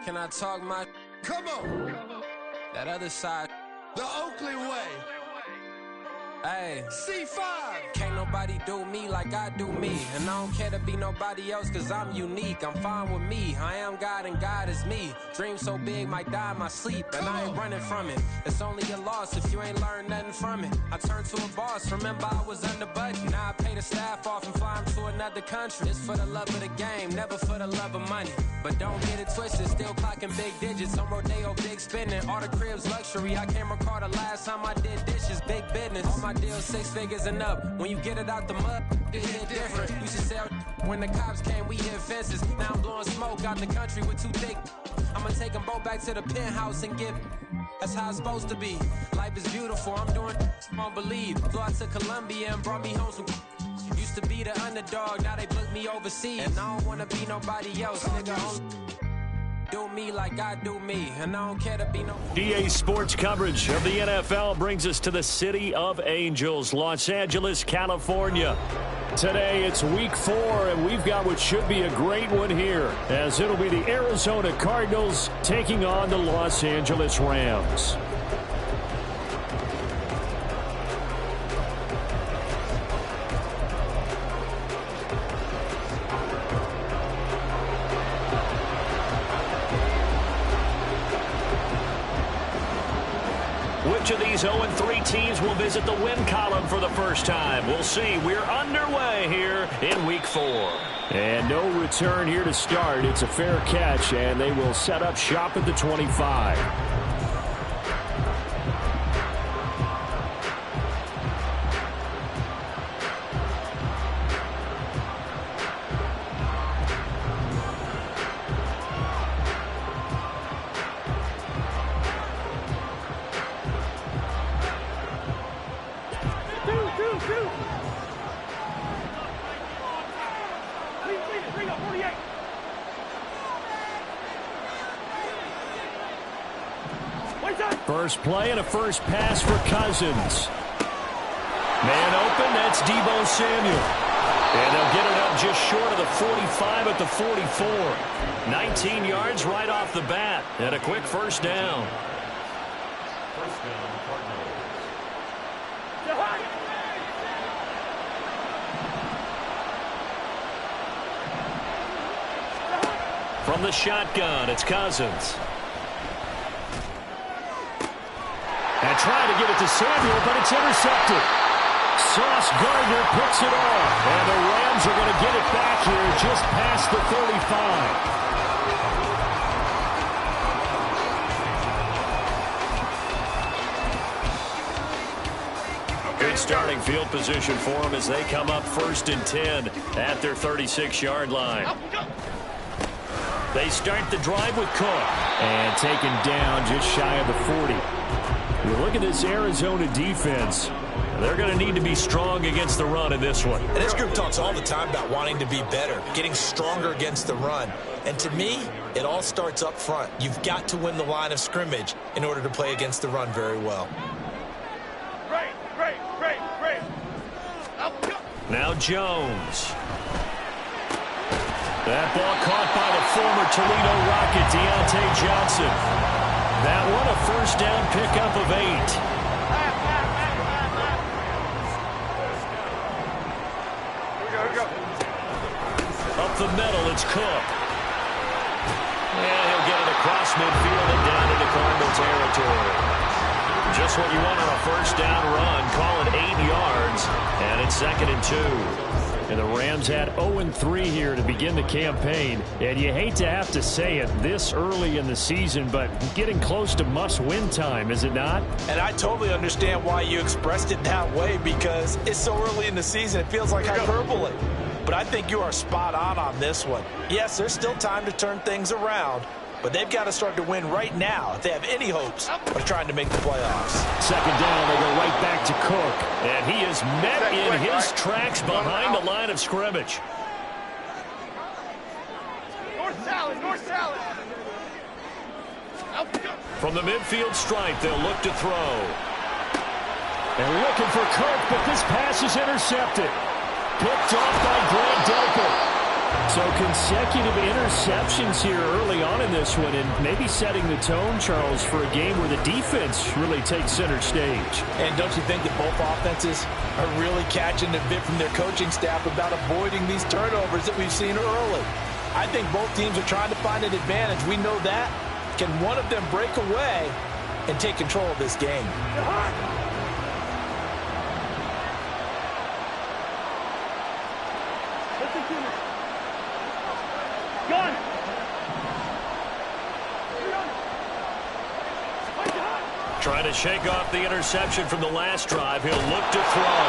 Can I talk my... Come on. That other side. The Oakley way. Hey. C5. Can't nobody do me like I do me. And I don't care to be nobody else cause I'm unique. I'm fine with me. I am God and God is me. Dream so big might die in my sleep. And I ain't running from it. It's only a loss if you ain't learned nothing from it. I turned to a boss. Remember I was under budget. Now I pay the staff off and fly them to another country. It's for the love of the game, never for the love of money. But don't get it twisted. Still clocking big digits. On Rodeo, big spending. All the cribs luxury. I can't recall the last time I did dishes. Big business. All my deals 6 figures and up. When you get it out the mud, it hit different. Used to sell when the cops came, we hit fences. Now I'm blowing smoke out the country with 2 thick. I'ma take them both back to the penthouse and get. That's how it's supposed to be. Life is beautiful. I'm doing you won't believe. Flew out to Colombia and brought me home some. Used to be the underdog, now they booked me overseas. And I don't wanna be nobody else, nigga. Do me like I do me, and I don't care to be no... EA Sports coverage of the NFL brings us to the City of Angels, Los Angeles, California. Today it's week 4, and we've got what should be a great one here, as it'll be the Arizona Cardinals taking on the Los Angeles Rams. Which of these 0-3 teams will visit the win column for the first time? We'll see. We're underway here in week 4. And no return here to start. It's a fair catch, and they will set up shop at the 25. First play and a first pass for Cousins. Man open, that's Deebo Samuel. And they'll get it up just short of the 45 at the 44. 19 yards right off the bat. And a quick first down. First down, Cardinals. From the shotgun, it's Cousins. And trying to get it to Samuel, but it's intercepted. Sauce Gardner picks it off. And the Rams are going to get it back here just past the 35. Good starting field position for them as they come up 1st and 10 at their 36-yard line. They start the drive with Cook. And taken down just shy of the 40. You look at this Arizona defense. They're going to need to be strong against the run in this one. And this group talks all the time about wanting to be better, getting stronger against the run. And to me, it all starts up front. You've got to win the line of scrimmage in order to play against the run very well. Now Jones. That ball caught by the former Toledo Rocket, Deontay Johnson. That one a first down pickup of 8. Up the middle, it's Cook. And he'll get it across midfield and down into Cardinal territory. Just what you want on a first down run. Call it 8 yards, and it's 2nd and 2. And the Rams had 0-3 here to begin the campaign. And you hate to have to say it this early in the season, but getting close to must-win time, is it not? And I totally understand why you expressed it that way, because it's so early in the season, it feels like hyperbole. But I think you are spot on this one. Yes, there's still time to turn things around, but they've got to start to win right now if they have any hopes of trying to make the playoffs. 2nd down, they go right back to Cook. And he is met in his tracks behind the line of scrimmage. North salad. From the midfield stripe, they'll look to throw. And looking for Cook, but this pass is intercepted. Picked off by Greg Delpit. So consecutive interceptions here early on in this one, and maybe setting the tone, Charles, for a game where the defense really takes center stage. And don't you think that both offenses are really catching a bit from their coaching staff about avoiding these turnovers that we've seen early? I think both teams are trying to find an advantage. We know that. Can one of them break away and take control of this game? Trying to shake off the interception from the last drive. He'll look to throw.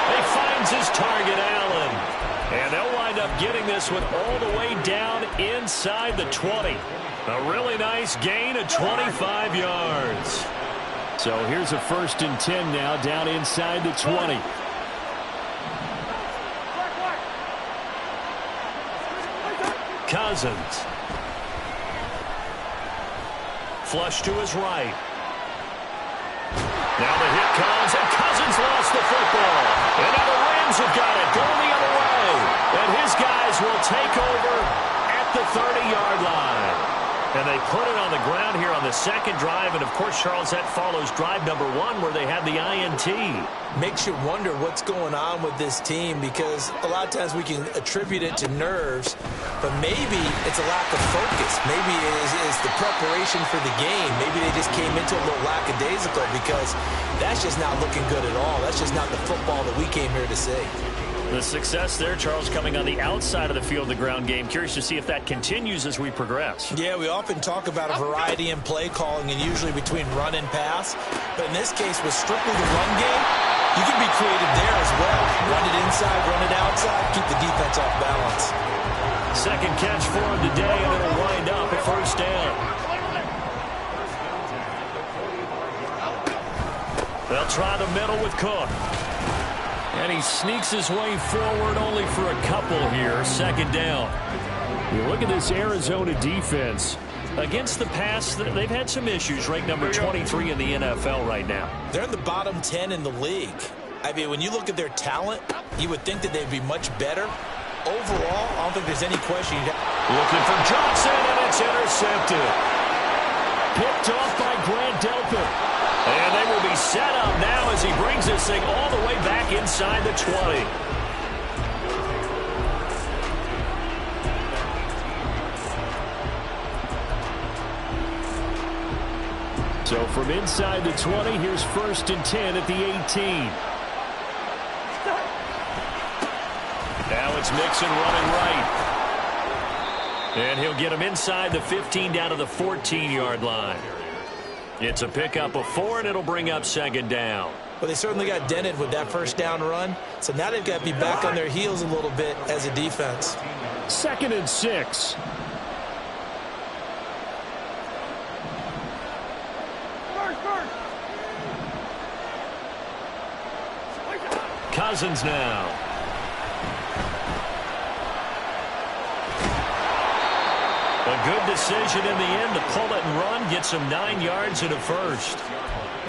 He finds his target, Allen. And they'll wind up getting this one all the way down inside the 20. A really nice gain of 25 yards. So here's a 1st and 10 now down inside the 20. Cousins. Flush to his right. Now the hit comes, and Cousins lost the football. And now the Rams have got it going the other way. And his guys will take over at the 30-yard line. And they put it on the ground here on the second drive. And, of course, Charles, that follows drive number 1 where they had the INT. Makes you wonder what's going on with this team, because a lot of times we can attribute it to nerves, but maybe it's a lack of focus. Maybe it is the preparation for the game. Maybe they just came into a little lackadaisical, because that's just not looking good at all. That's just not the football that we came here to see. The success there, Charles, coming on the outside of the field, the ground game. Curious to see if that continues as we progress. Yeah, we often talk about a variety in play calling, and usually between run and pass. But in this case, with strictly the run game, you can be creative there as well. Run it inside, run it outside, keep the defense off balance. Second catch for him today, and it'll wind up a 1st down. They'll try the middle with Cook. And he sneaks his way forward only for a couple here. 2nd down. You look at this Arizona defense. Against the pass, they've had some issues. Ranked number 23 in the NFL right now. They're in the bottom 10 in the league. I mean, when you look at their talent, you would think that they'd be much better. Overall, I don't think there's any question. Looking for Johnson, and it's intercepted. Picked off by Grant Delpit. And they will be set up now as he brings this thing all the way back inside the 20. So from inside the 20, here's 1st and 10 at the 18. Now it's Mixon running right. And he'll get him inside the 15 down to the 14-yard line. It's a pickup of 4, and it'll bring up 2nd down. Well, they certainly got dented with that 1st down run. So now they've got to be back on their heels a little bit as a defense. 2nd and 6. Cousins now. A good decision in the end to pull it and run, gets him 9 yards and a 1st.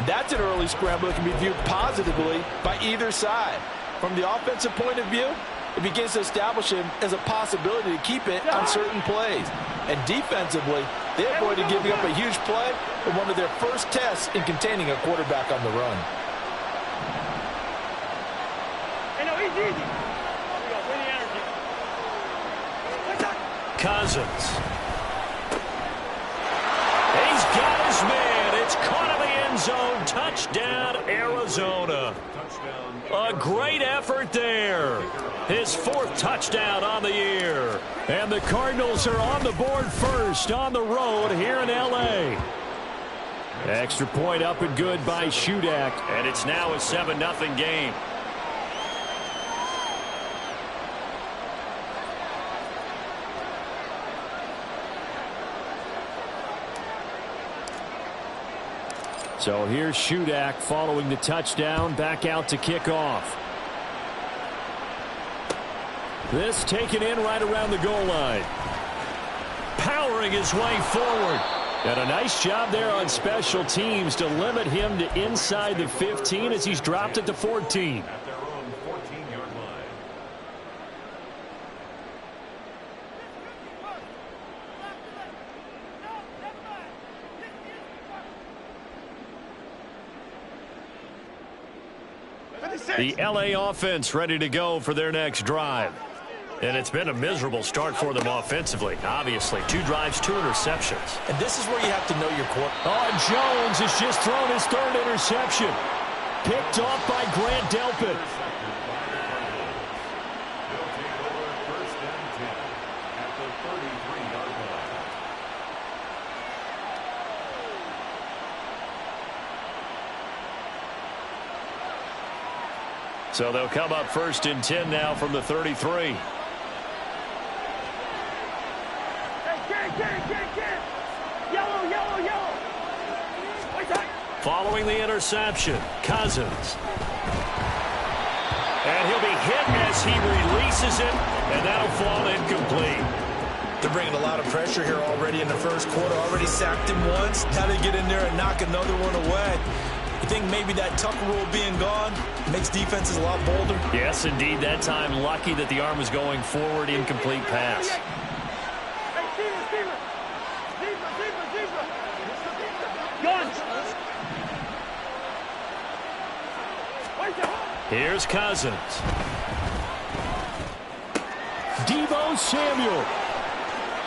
That's an early scramble that can be viewed positively by either side. From the offensive point of view, it begins to establish him as a possibility to keep it on certain plays. And defensively, they avoided giving up a huge play in one of their first tests in containing a quarterback on the run. Easy. Cousins. He's got his man. It's caught in the end zone. Touchdown, Arizona. A great effort there. His 4th touchdown on the year. And the Cardinals are on the board first on the road here in L.A. Extra point up and good by Shudak. And it's now a 7-0 game. So here's Shudak following the touchdown, back out to kick off. This taken in right around the goal line. Powering his way forward. And a nice job there on special teams to limit him to inside the 15 as he's dropped at the 14. The LA offense ready to go for their next drive. And it's been a miserable start for them offensively. Obviously, 2 drives, 2 interceptions. And this is where you have to know your quarterback. Oh, and Jones has just thrown his 3rd interception. Picked off by Grant Delpit. So they'll come up 1st and 10 now from the 33. Following the interception, Cousins. And he'll be hit as he releases it, and that'll fall incomplete. They're bringing a lot of pressure here already in the first quarter. Already sacked him once. Now they get in there and knock another one away. You think maybe that Tucker rule being gone makes defenses a lot bolder? Yes, indeed. That time, lucky that the arm was going forward. Incomplete pass. Here's Cousins. Deebo Samuel.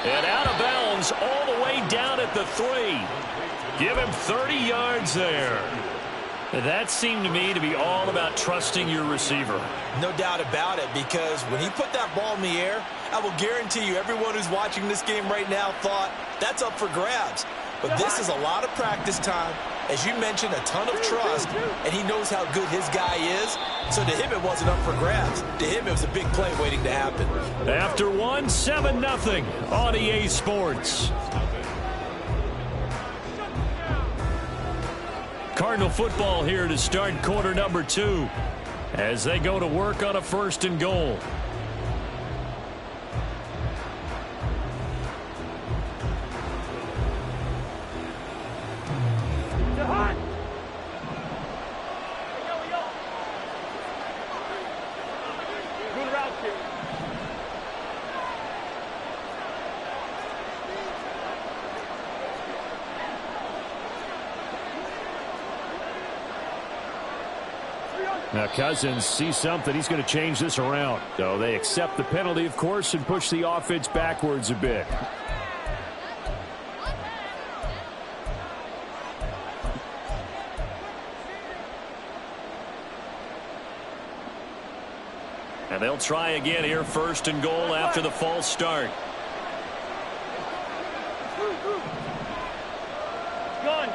And out of bounds all the way down at the 3. Give him 30 yards there. That seemed to me to be all about trusting your receiver. No doubt about it, because when he put that ball in the air, I will guarantee you everyone who's watching this game right now thought that's up for grabs. But this is a lot of practice time. As you mentioned, a ton of trust, and he knows how good his guy is. So to him, it wasn't up for grabs. To him, it was a big play waiting to happen. After 1, 7-0 on EA Sports. Cardinal football here to start quarter number 2 as they go to work on a 1st and goal. Now Cousins sees something. He's going to change this around. So they accept the penalty, of course, and push the offense backwards a bit. And they'll try again here, 1st and goal after the false start. Gun.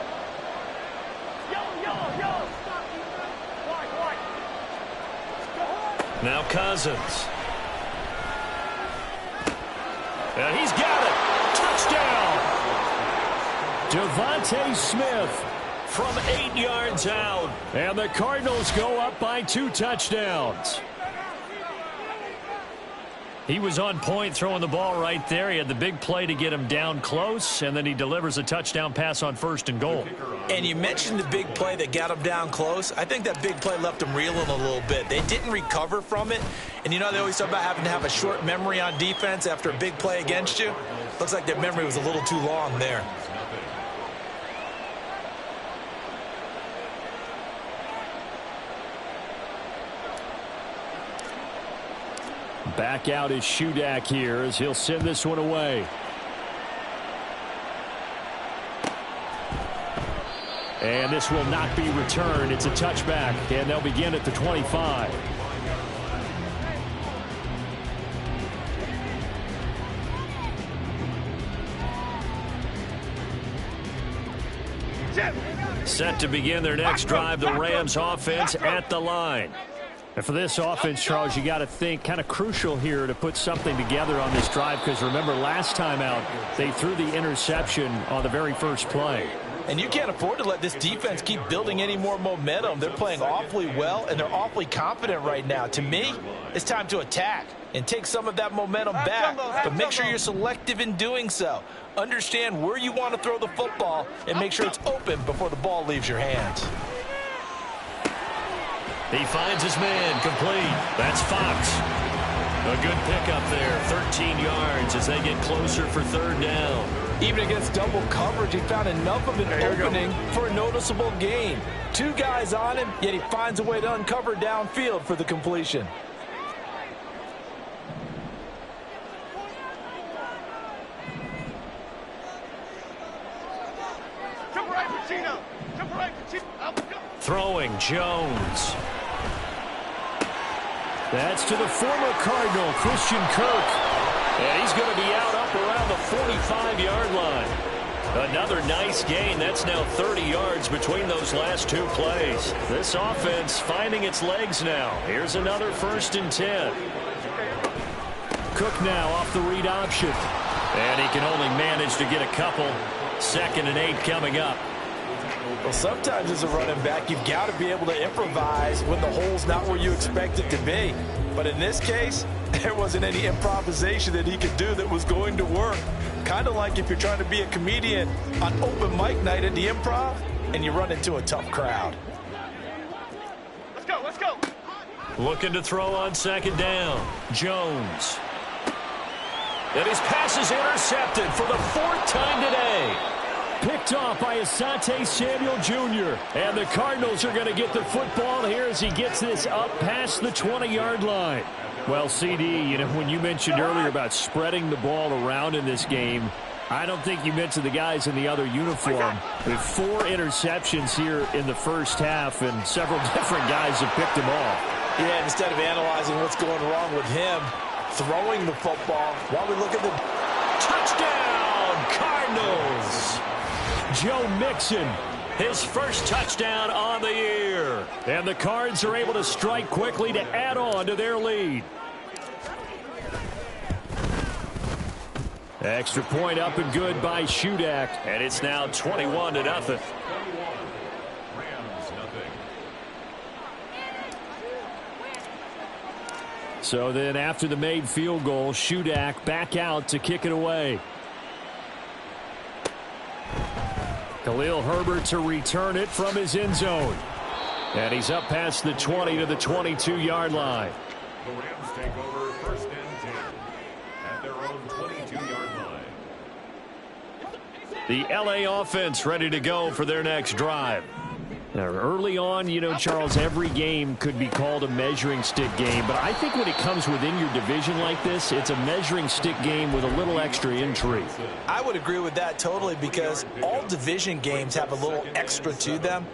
Now Cousins. And he's got it. Touchdown. Devontae Smith from 8 yards out. And the Cardinals go up by 2 touchdowns. He was on point throwing the ball right there. He had the big play to get him down close, and then he delivers a touchdown pass on 1st and goal. And you mentioned the big play that got him down close. I think that big play left him reeling a little bit. They didn't recover from it. And you know they always talk about having to have a short memory on defense after a big play against you. Looks like their memory was a little too long there. Back out is Shudak here as he'll send this one away. And this will not be returned. It's a touchback, and they'll begin at the 25. Set to begin their next drive, the Rams offense at the line. And for this offense, Charles, you got to think kind of crucial here to put something together on this drive, because remember last time out they threw the interception on the very first play. And you can't afford to let this defense keep building any more momentum. They're playing awfully well, and they're awfully confident right now. To me, it's time to attack and take some of that momentum back, but make sure you're selective in doing so. Understand where you want to throw the football and make sure it's open before the ball leaves your hands. He finds his man complete. That's Fox. A good pickup there, 13 yards as they get closer for third down. Even against double coverage, he found enough of an opening for a noticeable gain. 2 guys on him, yet he finds a way to uncover downfield for the completion. Throwing Jones. That's to the former Cardinal, Christian Kirk. And he's going to be out up around the 45-yard line. Another nice gain. That's now 30 yards between those last 2 plays. This offense finding its legs now. Here's another 1st and 10. Cook now off the read option. And he can only manage to get a couple. 2nd and 8 coming up. Well, sometimes as a running back, you've got to be able to improvise when the hole's not where you expect it to be. But in this case, there wasn't any improvisation that he could do that was going to work. Kind of like if you're trying to be a comedian on open mic night at the Improv and you run into a tough crowd. Let's go, let's go. Looking to throw on 2nd down. Jones. And his pass is intercepted for the 4th time today. Picked off by Asante Samuel Jr. And the Cardinals are going to get the football here as he gets this up past the 20-yard line. Well, CD, you know, when you mentioned earlier about spreading the ball around in this game, I don't think you mentioned the guys in the other uniform. With 4 interceptions here in the first half, and several different guys have picked them off. Yeah, instead of analyzing what's going wrong with him, throwing the football, while we look at the touchdown, Cardinals. Joe Mixon, his first touchdown on the year. And the Cards are able to strike quickly to add on to their lead. Extra point up and good by Shudak. And it's now 21-0. So then after the made field goal, Shudak back out to kick it away. Khalil Herbert to return it from his end zone. And he's up past the 20 to the 22-yard line. The Rams take over 1st and 10 at their own 22-yard line. The LA offense ready to go for their next drive. Now, early on, you know, Charles, every game could be called a measuring stick game. But I think when it comes within your division like this, it's a measuring stick game with a little extra intrigue. I would agree with that totally because all division games have a little extra to them.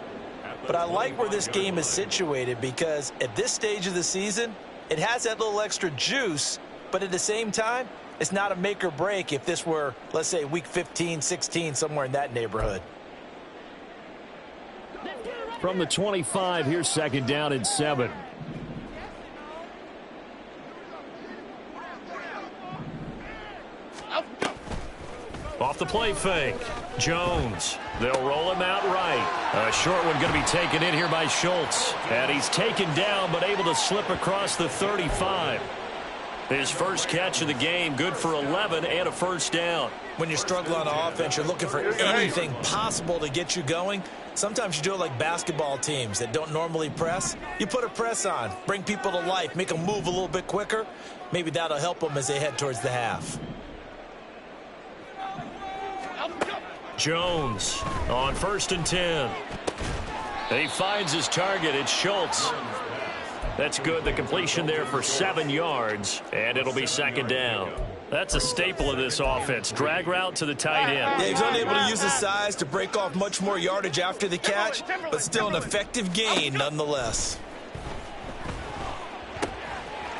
But I like where this game is situated because at this stage of the season, it has that little extra juice. But at the same time, it's not a make or break if this were, let's say, week 15, 16, somewhere in that neighborhood. From the 25, here's 2nd down and 7. Off the play fake. Jones. They'll roll him out right. A short one going to be taken in here by Schultz. And he's taken down but able to slip across the 35. His first catch of the game, good for 11 and a 1st down. When you're struggling on offense, you're looking for anything possible to get you going. Sometimes you do it like basketball teams that don't normally press. You put a press on, bring people to life, make them move a little bit quicker. Maybe that'll help them as they head towards the half. Jones on 1st and 10. He finds his target. It's Schultz. That's good. The completion there for 7 yards, and it'll be 2nd down. That's a staple of this offense. Drag route to the tight end. Yeah, he's unable to use his size to break off much more yardage after the catch, but still an effective gain nonetheless.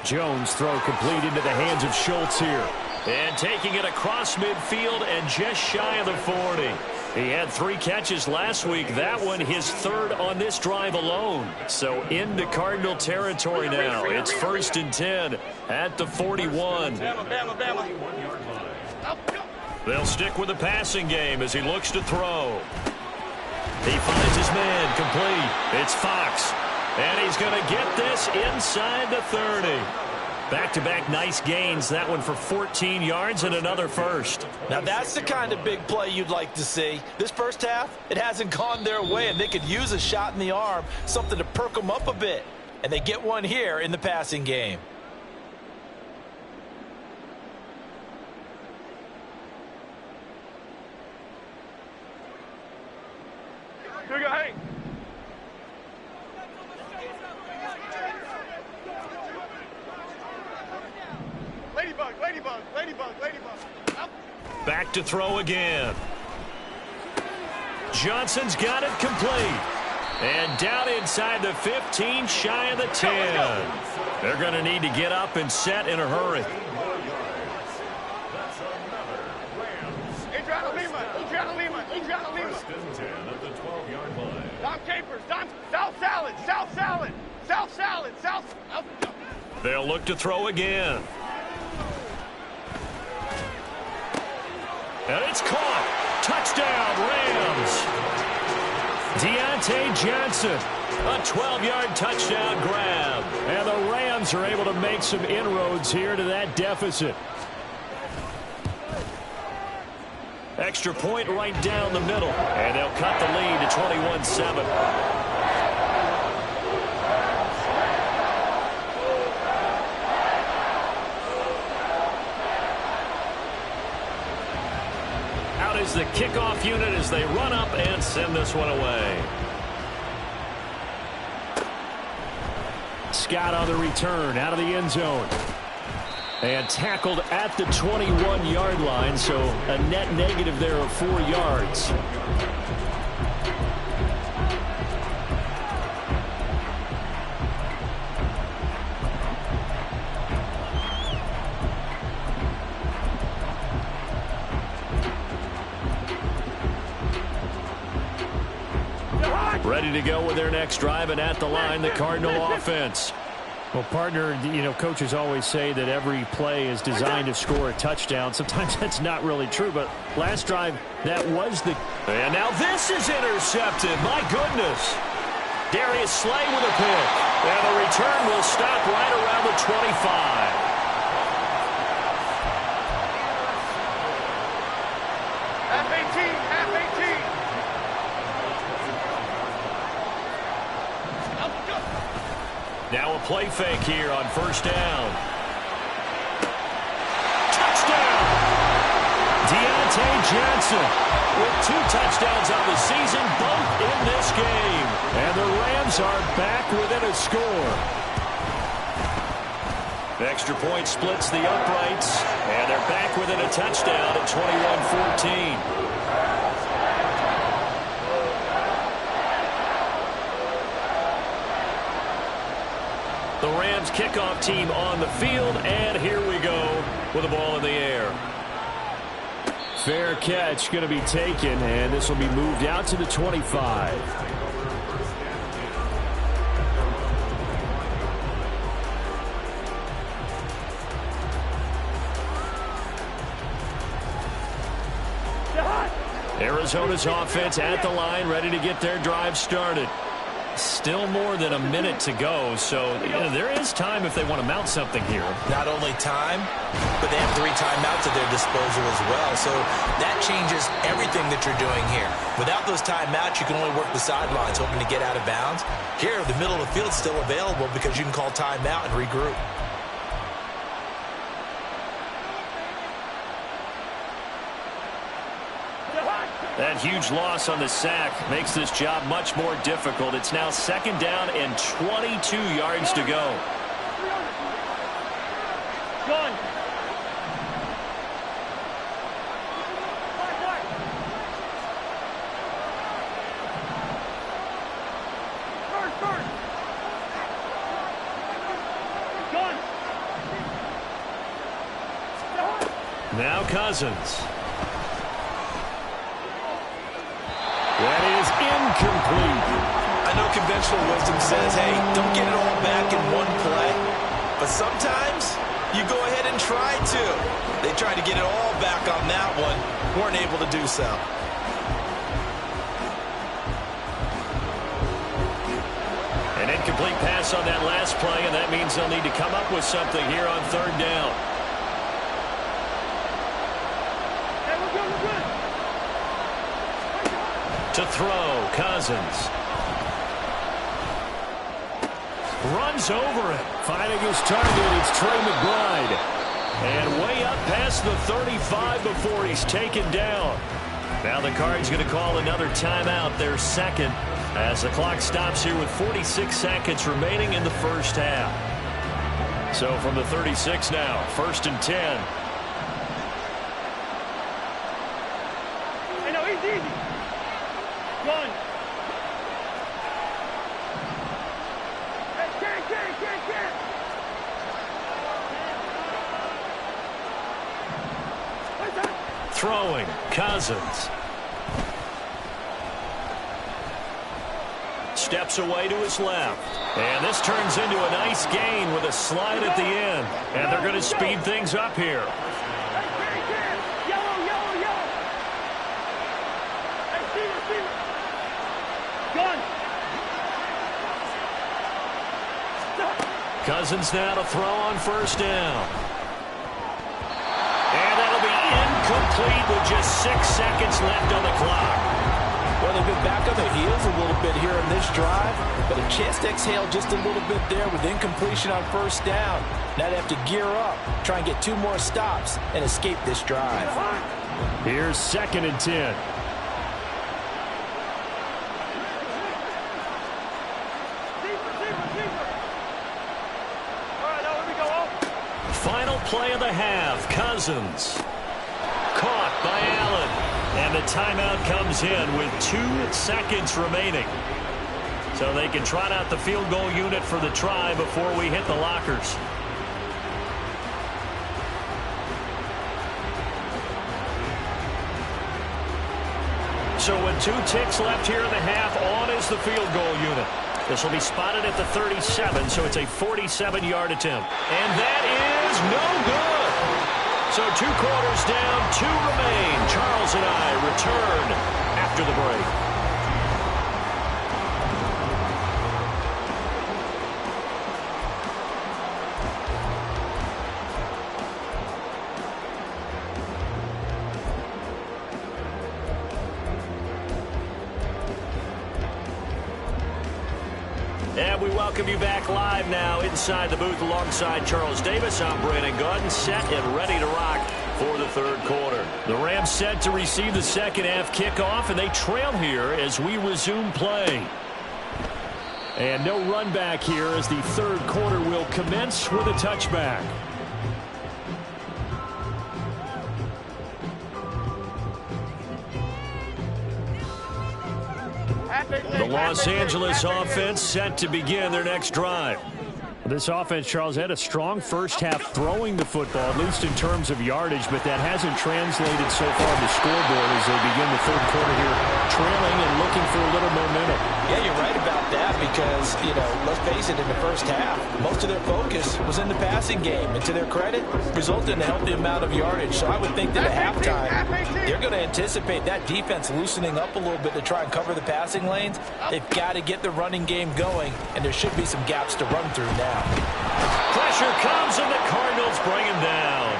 Jones throw complete into the hands of Schultz here. And taking it across midfield and just shy of the 40. He had 3 catches last week. That one his 3rd on this drive alone. So into Cardinal territory now. It's 1st and 10 at the 41. They'll stick with the passing game as he looks to throw. He finds his man complete. It's Fox. And he's going to get this inside the 30. Back-to-back nice gains. That one for 14 yards and another 1st. Now that's the kind of big play you'd like to see. This first half, it hasn't gone their way, and they could use a shot in the arm, something to perk them up a bit. And they get one here in the passing game. ladybug. Up. Back to throw again. Johnson's got it complete. And down inside the 15, shy of the 10. They're going to need to get up and set in a hurry. Adriana Lima. First and 10 at the 12-yard line. Dom Capers. South salad. Up. They'll look to throw again. And it's caught. Touchdown, Rams. Deontay Johnson, a 12-yard touchdown grab. And the Rams are able to make some inroads here to that deficit. Extra point right down the middle. And they'll cut the lead to 21-7. Is the kickoff unit as they run up and send this one away. Scott on the return out of the end zone. And tackled at the 21-yard line, so a net negative there of 4 yards. Ready to go with their next drive, and at the line, the Cardinal offense. Well, partner, coaches always say that every play is designed to score a touchdown. Sometimes that's not really true, but last drive, that was the... And now this is intercepted. My goodness. Darius Slay with a pick. And the return will stop right around the 25. Now a play fake here on first down. Touchdown! Deontay Johnson with 2 touchdowns on the season, both in this game. And the Rams are back within a score. The extra point splits the uprights, and they're back within a touchdown at 21-14. The Rams kickoff team on the field, and here we go with the ball in the air. Fair catch going to be taken, and this will be moved out to the 25. Arizona's offense at the line, ready to get their drive started. Still more than a minute to go, so there is time if they want to mount something here. Not only time, but they have 3 timeouts at their disposal as well, so that changes everything that you're doing here. Without those timeouts, you can only work the sidelines, hoping to get out of bounds. Here, the middle of the field is still available because you can call timeout and regroup. That huge loss on the sack makes this job much more difficult. It's now second down and 22 yards to go. Gun. Now Cousins. That is incomplete. I know conventional wisdom says, hey, don't get it all back in one play. But sometimes you go ahead and try to. They tried to get it all back on that one. Weren't able to do so. An incomplete pass on that last play, and that means they'll need to come up with something here on third down. To throw, Cousins. Runs over it. Finding his target, it's Trey McBride. And way up past the 35 before he's taken down. Now the Cards going to call another timeout, their second, as the clock stops here with 46 seconds remaining in the first half. So from the 36 now, 1st and 10. Hey, no, easy. One. Hey, can't. Throwing, Cousins. Steps away to his left. And this turns into a nice gain with a slide at the end. And they're going to speed things up here. Yellow. Hey, receiver. Gun. Cousins now to throw on 1st down. And that'll be incomplete with just 6 seconds left on the clock. Well, they've been back on their heels a little bit here in this drive, but a chance to exhale just a little bit there with incompletion on 1st down. Now they have to gear up, try and get 2 more stops, and escape this drive. Here's 2nd and 10. Final play of the half. Cousins. Caught by Allen. And the timeout comes in with 2 seconds remaining. So they can trot out the field goal unit for the try before we hit the lockers. So with 2 ticks left here in the half, on is the field goal unit. This will be spotted at the 37, so it's a 47-yard attempt. And that is no good. So 2 quarters down, 2 remain. Charles and I return after the break. And we welcome you back live now inside the booth alongside Charles Davis. I'm Brandon Gaudin, set and ready to rock for the 3rd quarter. The Rams set to receive the 2nd half kickoff, and they trail here as we resume play. And no run back here as the 3rd quarter will commence with a touchback. The Los Angeles offense set to begin their next drive. This offense, Charles, had a strong first half throwing the football, at least in terms of yardage, but that hasn't translated so far to the scoreboard as they begin the 3rd quarter here, trailing and looking for a little momentum. Yeah, you're right about that because, let's face it, in the first half, most of their focus was in the passing game. And to their credit, resulted in a healthy amount of yardage. So I would think that at halftime, they're going to anticipate that defense loosening up a little bit to try and cover the passing lanes. They've got to get the running game going, and there should be some gaps to run through now. Pressure comes, and the Cardinals bring him down.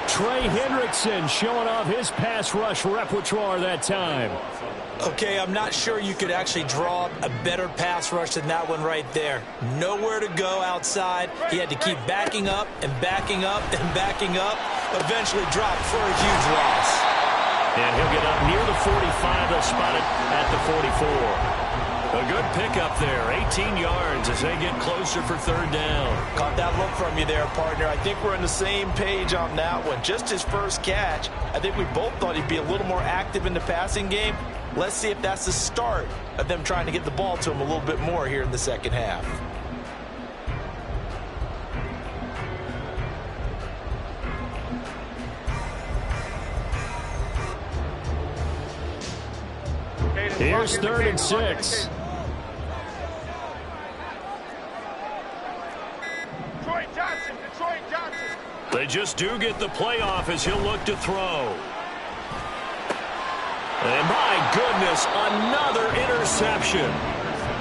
Trey Hendrickson showing off his pass rush repertoire that time. Okay, I'm not sure you could actually draw a better pass rush than that one right there. Nowhere to go outside. He had to keep backing up and backing up and backing up. Eventually dropped for a huge loss. And he'll get up near the 45. They'll spot it at the 44. A good pickup there, 18 yards as they get closer for 3rd down. Caught that look from you there, partner. I think we're on the same page on that one. Just his first catch, I think we both thought he'd be a little more active in the passing game. Let's see if that's the start of them trying to get the ball to him a little bit more here in the 2nd half. Here's 3rd and 6. Detroit Johnson. They just do get the playoff as he'll look to throw. And my goodness, another interception.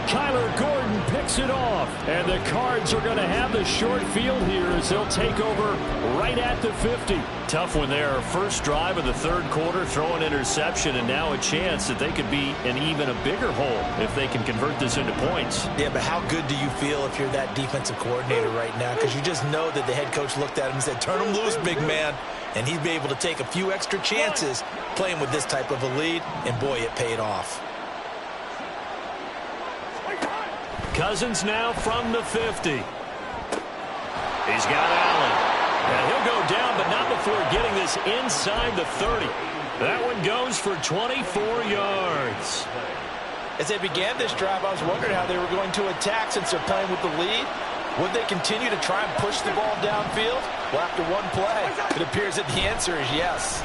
Kyler Gordon picks it off. And the Cards are going to have the short field here as they'll take over right at the 50. Tough one there. First drive of the 3rd quarter, throw an interception, and now a chance that they could be in even a bigger hole if they can convert this into points. Yeah, but how good do you feel if you're that defensive coordinator right now? Because you just know that the head coach looked at him and said, turn him loose, big man. And he'd be able to take a few extra chances playing with this type of a lead, and boy, it paid off. Cousins now from the 50. He's got Allen. And he'll go down, but not before getting this inside the 30. That one goes for 24 yards. As they began this drive, I was wondering how they were going to attack since they're playing with the lead. Would they continue to try and push the ball downfield? Well, after one play, it appears that the answer is yes.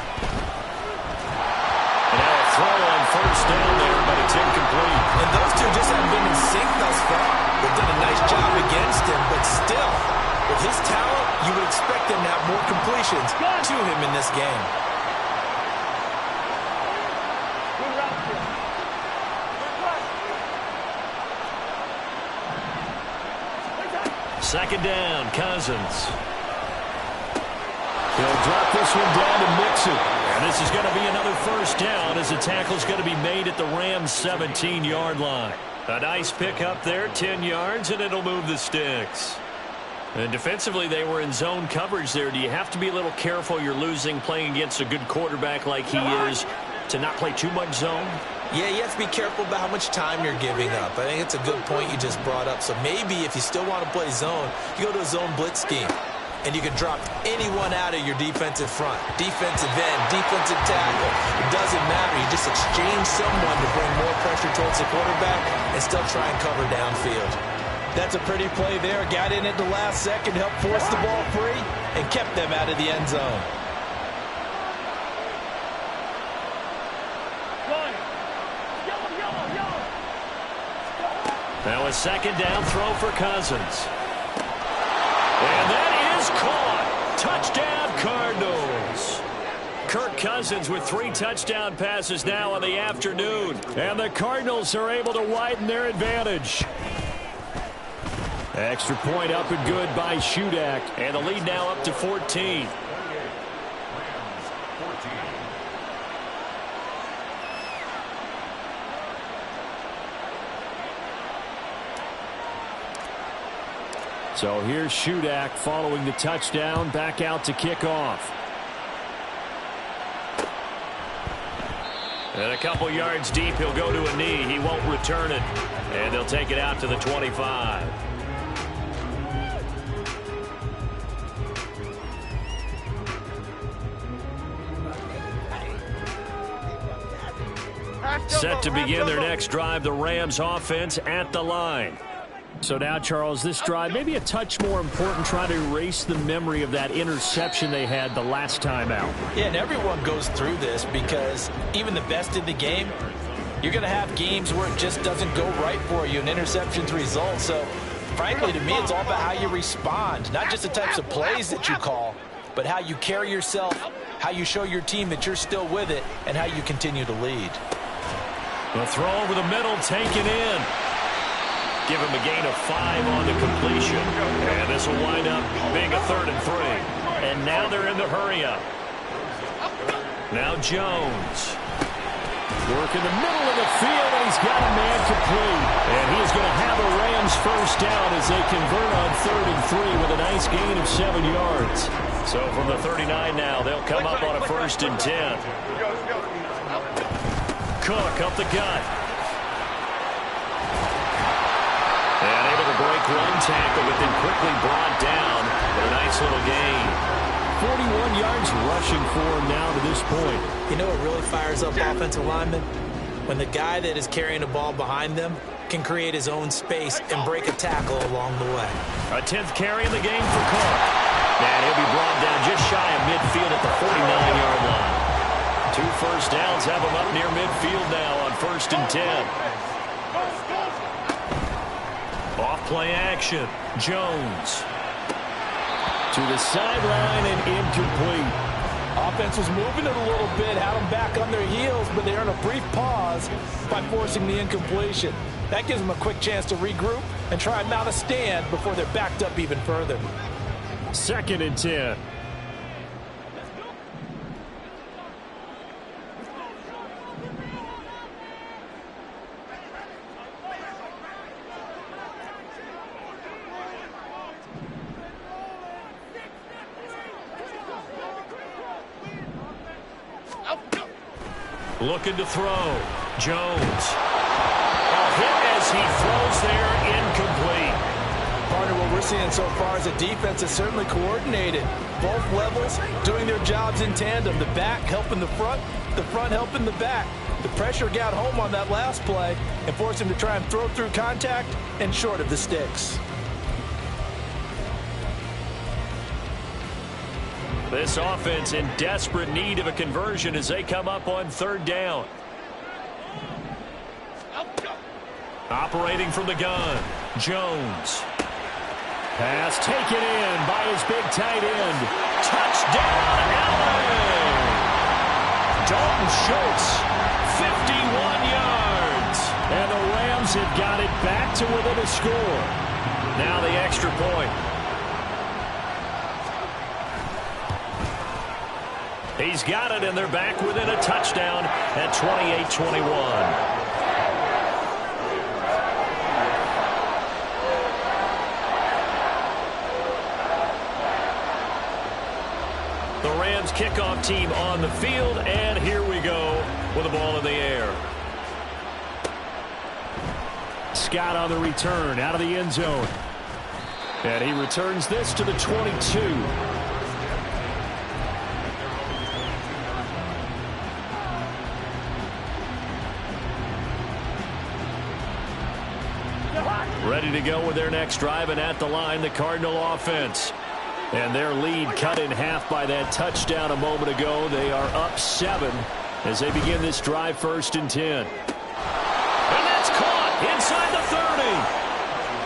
And now a throw on first down there, but it's incomplete. And those two just haven't been in sync thus far. They've done a nice job against him, but still, with his talent, you would expect him to have more completions to him in this game. Second down, Cousins. He'll drop this one down to Mixon. And this is going to be another first down as the tackle's going to be made at the Rams' 17-yard line. A nice pickup there, 10 yards, and it'll move the sticks. And defensively, they were in zone coverage there. Do you have to be a little careful you're losing playing against a good quarterback like he is to not play too much zone? Yeah, you have to be careful about how much time you're giving up. I think it's a good point you just brought up. So maybe if you still want to play zone, you go to a zone blitz scheme. And you can drop anyone out of your defensive front. Defensive end, defensive tackle. It doesn't matter. You just exchange someone to bring more pressure towards the quarterback and still try and cover downfield. That's a pretty play there. Got in at the last second, helped force the ball free, and kept them out of the end zone. Now a second down throw for Cousins. And that is caught. Touchdown, Cardinals. Kirk Cousins with 3 touchdown passes now in the afternoon. And the Cardinals are able to widen their advantage. Extra point up and good by Shudak. And the lead now up to 14. So here's Shudak following the touchdown, back out to kick off. And a couple yards deep, he'll go to a knee. He won't return it. And they'll take it out to the 25. Set to begin their next drive, the Rams offense at the line. So now, Charles, this drive maybe a touch more important, trying to erase the memory of that interception they had the last time out. Yeah, and everyone goes through this because even the best in the game, you're going to have games where it just doesn't go right for you and interceptions result. So, frankly, to me, it's all about how you respond, not just the types of plays that you call, but how you carry yourself, how you show your team that you're still with it, and how you continue to lead. The throw over the middle, taken in. Give him a gain of 5 on the completion. And this will wind up being a 3rd and 3. And now they're in the hurry-up. Now Jones. Work in the middle of the field, and he's got a man complete. And he's going to have a Rams first down as they convert on 3rd and 3 with a nice gain of 7 yards. So from the 39 now, they'll come up on a 1st and 10. Cook up the gut. And able to break one tackle, but then quickly brought down with a nice little gain. 41 yards rushing for him now to this point. You know what really fires up offensive linemen? When the guy that is carrying the ball behind them can create his own space and break a tackle along the way. A 10th carry in the game for Cook. And he'll be brought down just shy of midfield at the 49-yard line. 2 first downs have him up near midfield now on 1st and 10. Off play action. Jones. To the sideline and incomplete. Offense was moving it a little bit, had them back on their heels, but they earned a brief pause by forcing the incompletion. That gives them a quick chance to regroup and try and mount a stand before they're backed up even further. 2nd and 10. Looking to throw. Jones. A hit as he throws there, incomplete. Partner, what what we're seeing so far is a defense that's certainly coordinated. Both levels doing their jobs in tandem. The back helping the front helping the back. The pressure got home on that last play and forced him to try and throw through contact and short of the sticks. This offense in desperate need of a conversion as they come up on third down. Operating from the gun, Jones. Pass taken in by his big tight end. Touchdown, LA! Dalton Schultz, 51 yards. And the Rams have got it back to within a score. Now the extra point. He's got it, and they're back within a touchdown at 28-21. The Rams kickoff team on the field, and here we go with the ball in the air. Scott on the return out of the end zone. And he returns this to the 22. Ready to go with their next drive, and at the line, the Cardinal offense. And their lead cut in half by that touchdown a moment ago. They are up 7 as they begin this drive, 1st and 10. And that's caught inside the 30.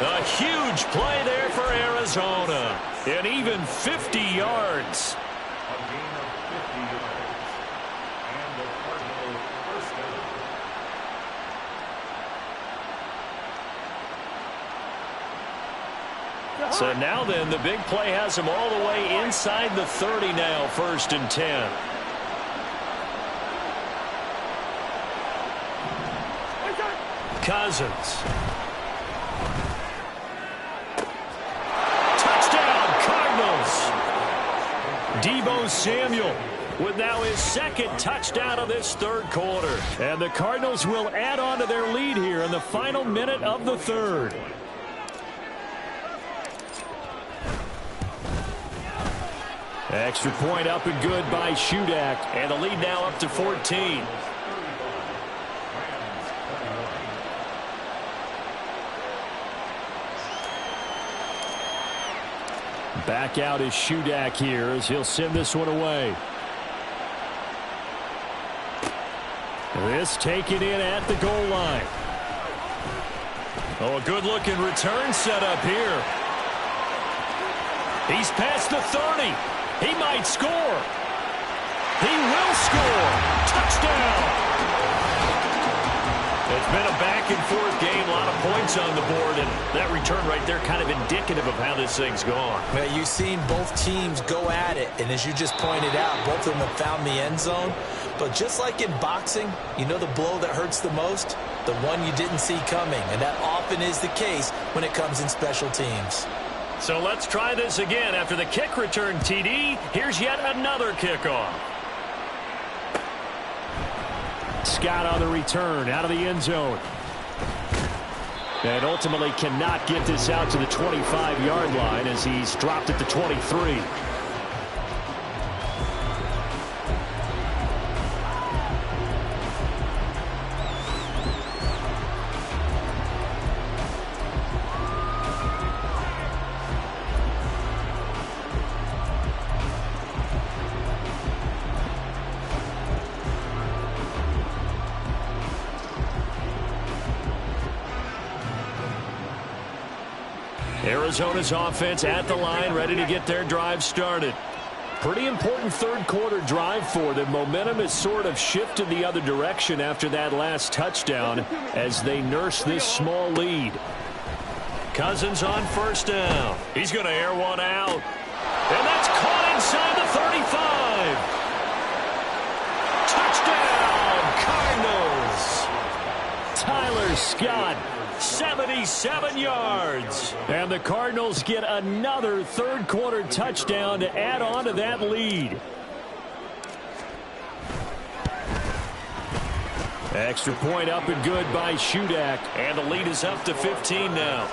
A huge play there for Arizona. And even 50 yards. A gain of 50 yards. And the Cardinal first down. So now then, the big play has him all the way inside the 30 now, 1st and 10. Cousins. Touchdown, Cardinals. Deebo Samuel with now his 2nd touchdown of this 3rd quarter. And the Cardinals will add on to their lead here in the final minute of the 3rd. Extra point up and good by Shudak. And the lead now up to 14. Back out is Shudak here as he'll send this one away. This taken in at the goal line. Oh, a good-looking return set up here. He's past the 30. He might score. He will score. Touchdown. It's been a back-and-forth game, a lot of points on the board, and that return right there kind of indicative of how this thing's gone. Well, you've seen both teams go at it, and as you just pointed out, both of them have found the end zone. But just like in boxing, you know the blow that hurts the most? The one you didn't see coming, and that often is the case when it comes in special teams. So let's try this again. After the kick return TD, here's yet another kickoff. Scott on the return out of the end zone. And ultimately cannot get this out to the 25-yard line as he's dropped at the 23. Arizona's offense at the line, ready to get their drive started. Pretty important 3rd quarter drive for them. Momentum has sort of shifted the other direction after that last touchdown as they nurse this small lead. Cousins on 1st down. He's going to air one out. And that's caught inside the 35. Touchdown, Cardinals. Tyler Scott. 77 yards. And the Cardinals get another 3rd quarter touchdown to add on to that lead. Extra point up and good by Shudak. And the lead is up to 15 now.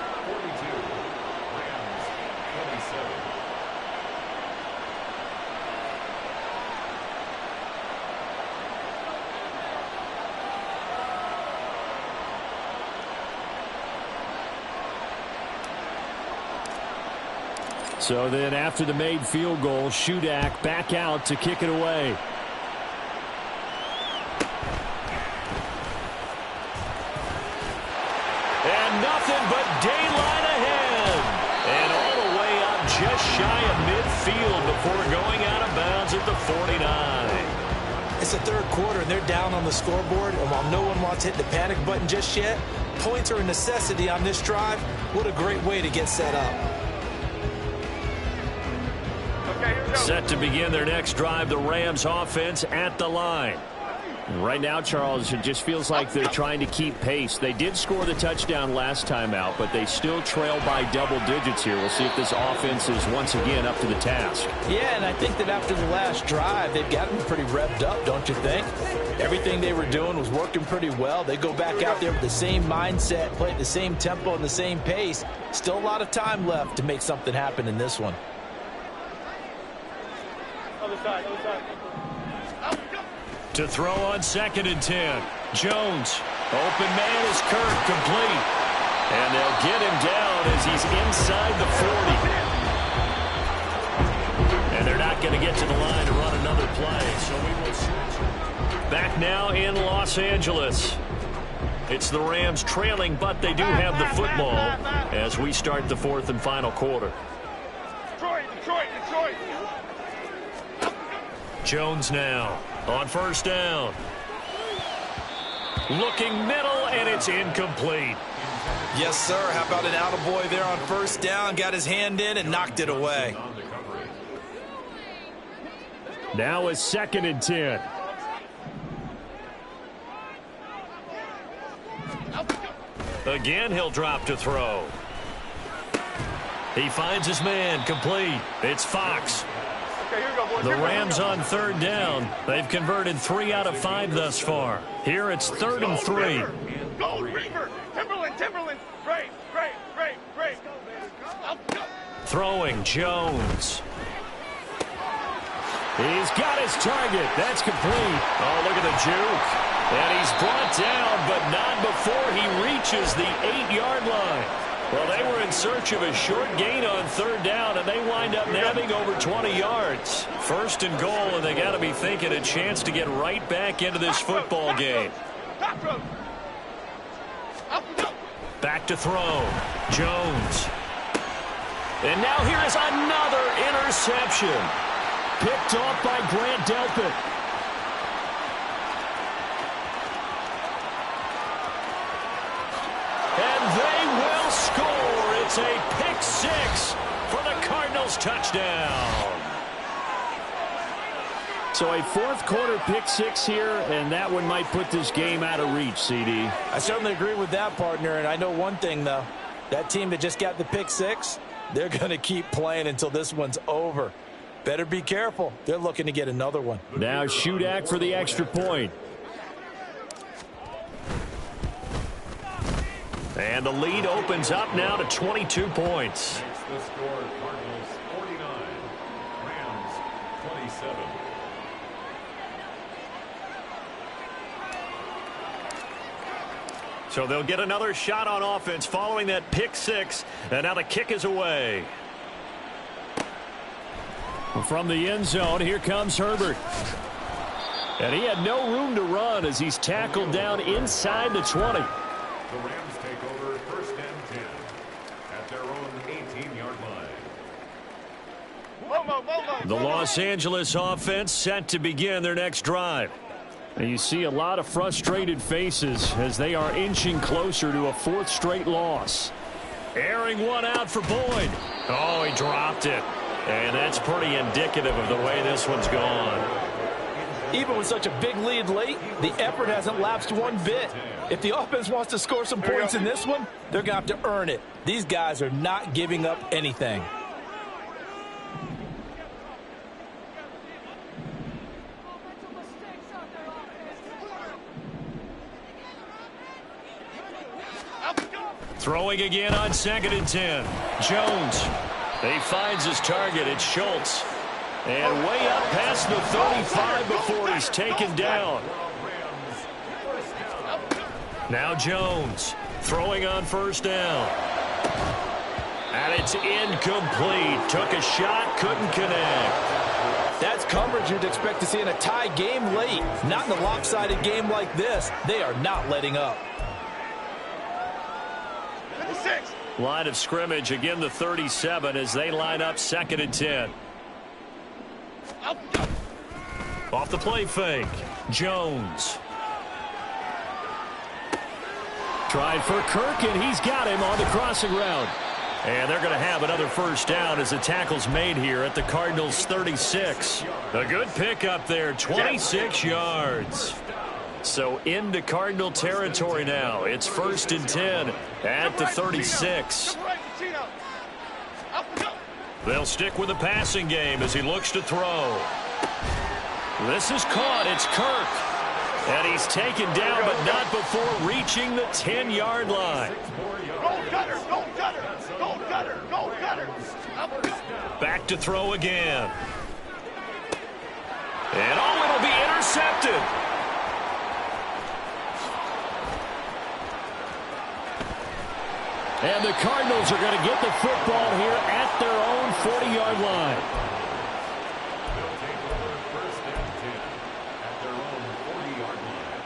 So then after the made field goal, Shudak back out to kick it away. And nothing but daylight ahead. And all the way up just shy of midfield before going out of bounds at the 49. It's the third quarter, and they're down on the scoreboard. And while no one wants to hit the panic button just yet, points are a necessity on this drive. What a great way to get set up. Okay, here we go. Set to begin their next drive, the Rams offense at the line. Right now, Charles, it just feels like they're trying to keep pace. They did score the touchdown last time out, but they still trail by double digits here. We'll see if this offense is once again up to the task. Yeah, and I think that after the last drive, they've gotten pretty revved up, don't you think? Everything they were doing was working pretty well. They go back out there with the same mindset, play at the same tempo and the same pace. Still a lot of time left to make something happen in this one. Other side, other side. To throw on 2nd and 10. Jones. Open man is Kirk, complete. And they'll get him down as he's inside the 40. And they're not going to get to the line to run another play. So we will switch. Back now in Los Angeles. It's the Rams trailing, but they do have the football as we start the 4th and final quarter. Detroit, Detroit, Detroit. Jones now on 1st down. Looking middle, and it's incomplete. Yes, sir. How about an attaboy there on 1st down? Got his hand in and knocked it away. Now is 2nd and 10. Again, he'll drop to throw. He finds his man, complete. It's Fox. Okay, here we go, boys. The Here we go, Rams here we on 3rd down. They've converted 3 out of 5 thus far. Here it's 3rd and 3. go. Go, Reaper. Timberland, Timberland. Great, great, great, great. Up, go. Throwing Jones. He's got his target. That's complete. Oh, look at the juke. And he's brought down, but not before he reaches the 8-yard line. Well, they were in search of a short gain on 3rd down, and they wind up nabbing over 20 yards. 1st and goal, and they got to be thinking a chance to get right back into this football game. Back to throw. Jones. And now here is another interception. Picked off by Grant Delpit. And they will score. It's a pick 6 for the Cardinals touchdown. So a 4th quarter pick 6 here, and that one might put this game out of reach, CD. I certainly agree with that, partner, and I know one thing, though. That team that just got the pick 6, they're going to keep playing until this one's over. Better be careful. They're looking to get another one. Now Shudak for the extra point. And the lead opens up now to 22 points. Makes the score Cardinals 49, Rams 27. So they'll get another shot on offense following that pick 6. And now the kick is away. From the end zone, here comes Herbert. And he had no room to run as he's tackled down inside the 20. The Rams take over 1st and 10 at their own 18-yard line. The Los Angeles offense set to begin their next drive. And you see a lot of frustrated faces as they are inching closer to a 4th straight loss. Airing one out for Boyd. Oh, he dropped it. And that's pretty indicative of the way this one's gone. Even with such a big lead late, the effort hasn't lapsed one bit. If the offense wants to score some points in this one, they're going to have to earn it. These guys are not giving up anything. Throwing again on 2nd and 10. Jones. He finds his target. It's Schultz. And way up past the 35 before he's taken down. Now Jones throwing on 1st down. And it's incomplete. Took a shot, couldn't connect. That's coverage you'd expect to see in a tie game late. Not in a lopsided game like this. They are not letting up. 56. Line of scrimmage, again the 37 as they line up 2nd and 10. Off the play fake. Jones. Tried for Kirk, and he's got him on the crossing route. And they're going to have another first down as the tackle's made here at the Cardinals' 36. A good pickup there, 26 yards. So into Cardinal territory now. It's 1st and 10 at the 36. They'll stick with the passing game as he looks to throw. This is caught. It's Kirk. And he's taken down, but not before reaching the 10-yard line. Go Cutter, go Cutter, go Cutter, go Cutter. Back to throw again. And oh, it'll be intercepted. And the Cardinals are going to get the football here at their own 40-yard line. They'll take over 1st and 10 at their own 40-yard line.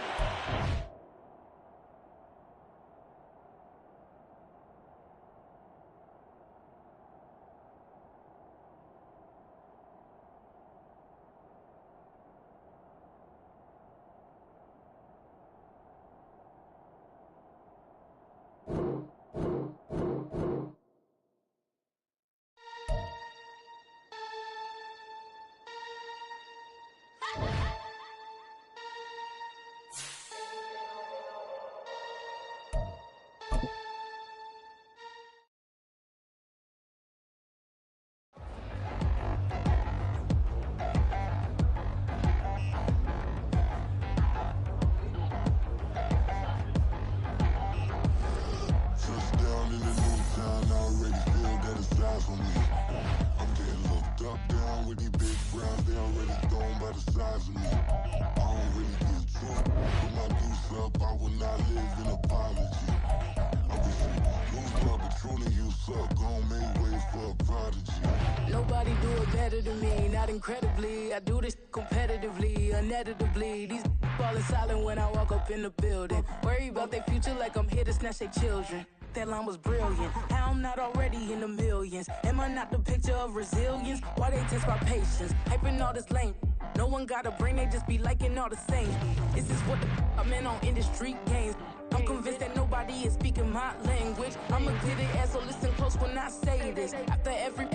Nobody do it better than me, not incredibly. I do this competitively, uneditably. These falling silent when I walk up in the building. Worry about their future like I'm here to snatch their children. That line was brilliant. How I'm not already in the millions. Am I not the picture of resilience? Why they test my patience? Hyping all this lame. No one got a brain, they just be liking all the same. This is what the I'm in on industry games. I'm convinced that nobody is speaking my language. I'ma get it as so listen close when I say this. After every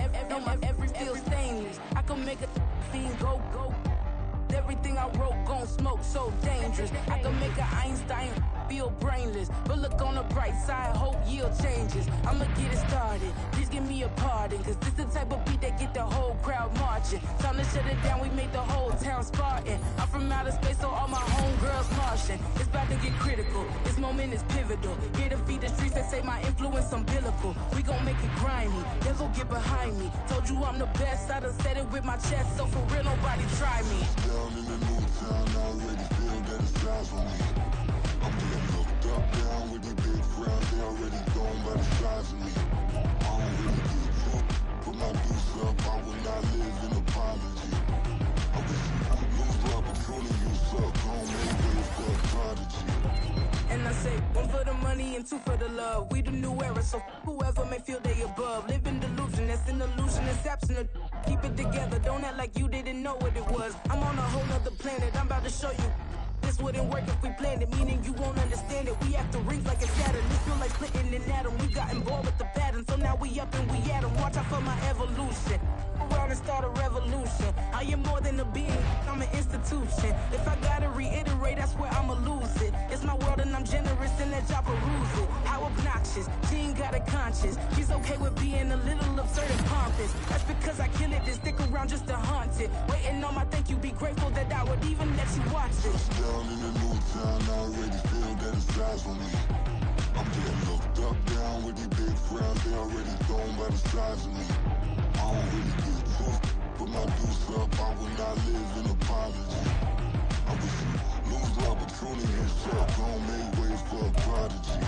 feel stainless. I can make a fiend go. Everything I wrote gon' smoke, so dangerous. I can make an Einstein feel brainless. But look on the bright side, hope yield changes. I'ma get it started, please give me a pardon. Cause this the type of beat that get the whole crowd marching. Time to shut it down, we made the whole town Spartan. I'm from outer space, so all my homegirls Martian. It's about to get critical, this moment is pivotal. Here to feed the streets that say my influence umbilical. We gon' make it grimy, then go get behind me. Told you I'm the best, I done said it with my chest. So for real, nobody try me. Down in the new town, I already feel that it's eyes on me. I'm getting looked up, down with these big crowds, they already gone by the size of me. I don't really get drunk, put my deuce up, I will not live in apology. I wish you lose the opportunity, you suck, don't make way for a prodigy. And I say, one for the money and two for the love. We the new era, so whoever may feel they above. Live in delusion, that's an illusion, it's absent. Keep it together, don't act like you didn't know what it was. I'm on a whole nother planet, I'm about to show you. This wouldn't work if we planned it, meaning you won't understand it. We have to rings like a Saturn. This feel like splitting an atom. We got involved with the pattern, so now we up and we at 'em. Watch out for my evolution. Around and start a revolution. I am more than a being, I'm an institution. If I gotta reiterate, I swear I'ma lose it. It's my world and I'm generous and that y'all peruse it. How obnoxious, she ain't got a conscience. She's okay with being a little absurd and pompous. That's because I kill it, then stick around just to haunt it. Waiting on my thank you, be grateful that I would even let you watch it. Down in the new town, I already feel that it's eyes on me. I'm getting looked up, down with these big crowds, they already gone by the size of me. I don't really get drunk, put my deuce up, I will not live in apology. I wish you lose the opportunity, you suck, don't make way for a prodigy.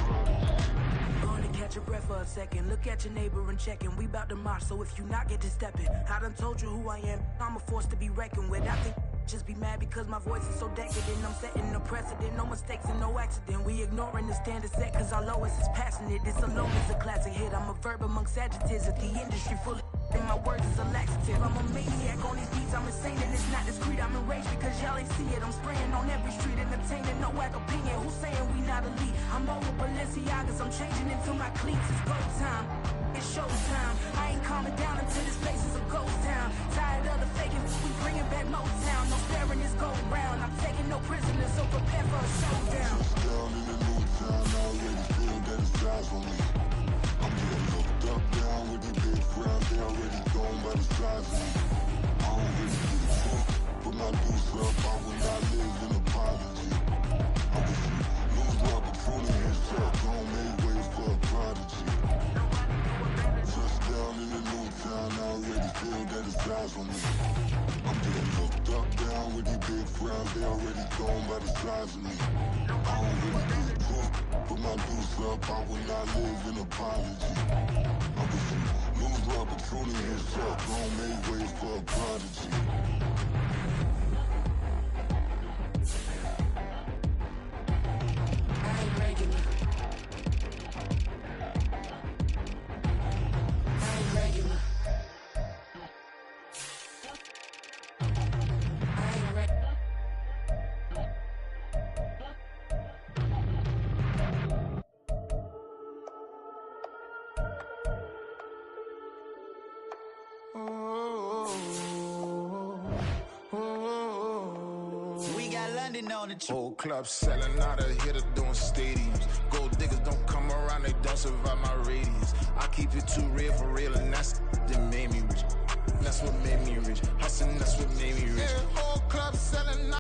Gonna catch a your breath for a second. Look at your neighbor and check in. We bout to march, so if you not, get to stepping. I done told you who I am. I'm a force to be reckoned with. I think just be mad because my voice is so decadent. I'm setting a precedent, no mistakes and no accident. We ignoring the standard set cause our lowest is passionate. This alone is a classic hit. I'm a verb amongst adjectives at the industry full of and my words is a laxative. I'm a maniac on these beats, I'm insane and it's not discreet. I'm enraged because y'all ain't see it. I'm spraying on every street, entertaining, no whack opinion. Who's saying we not elite? I'm over Balenciagas, I'm changing into my cleats. It's go time, it's show time. I ain't calming down until this place is a ghost town. Tired of the faking, we bringing back Motown. No staring, this go round. I'm taking no prisoners, so prepare for a showdown. Down in the new town, I already feel that it's eyes on me. I'm getting looked up, down with the big crowd. They already gone by the size of me. I don't really give a fuck. Put my deuce up, I will not live in apology. I wish you lose my opportunity and shut. Don't make way for a prodigy. Touchdown in the new town, I already feel that it's eyes on me. I'm getting looked up, down with the big crowd. They already gone by the size of me. I don't really give a fuck. Put my deuce up, I will not live in apology. I wish you lose the opportunity and shut. Don't make way for a prodigy. I ain't regular. I ain't regular. I ain't regular. We got London on the trip. Old club selling out, a hitter doing stadiums. Gold diggers don't come around, they don't survive my radius. I keep it too real for real, and that's that made me rich. That's what made me rich. Hustling, that's what made me rich. Yeah, old club selling out.